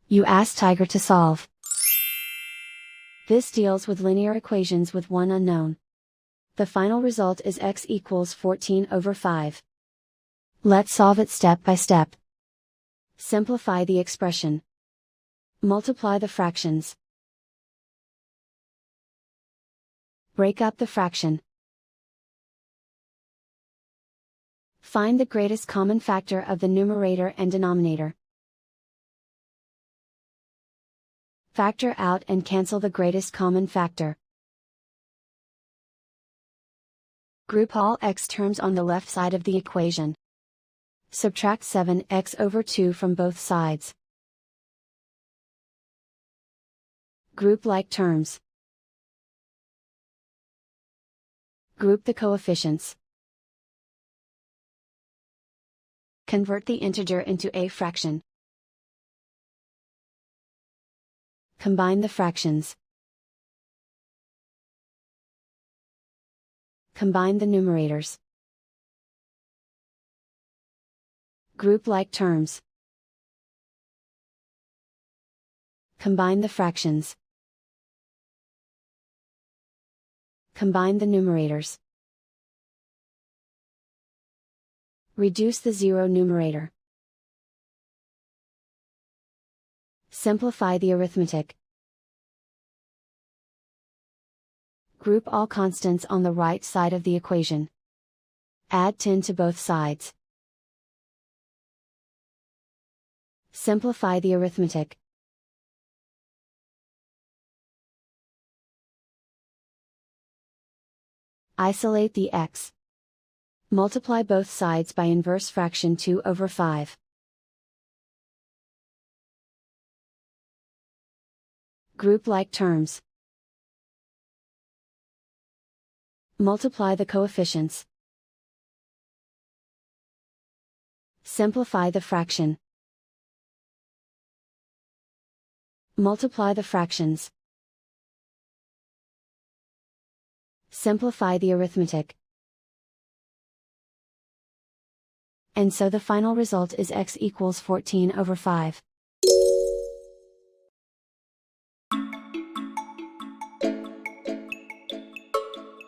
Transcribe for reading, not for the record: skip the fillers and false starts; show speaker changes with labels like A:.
A: You ask Tiger to solve. This deals with linear equations with one unknown. The final result is x equals 14/5. Let's solve it step by step. Simplify the expression. Multiply the fractions. Break up the fraction. Find the greatest common factor of the numerator and denominator. Factor out and cancel the greatest common factor. Group all x terms on the left side of the equation. Subtract 7x/2 from both sides. Group like terms. Group the coefficients. Convert the integer into a fraction. Combine the fractions. Combine the numerators. Group like terms. Combine the fractions. Combine the numerators. Reduce the zero numerator. Simplify the arithmetic. Group all constants on the right side of the equation. Add 10 to both sides. Simplify the arithmetic. Isolate the x. Multiply both sides by inverse fraction 2/5. Group like terms. Multiply the coefficients. Simplify the fraction. Multiply the fractions. Simplify the arithmetic. And so the final result is x equals 14/5.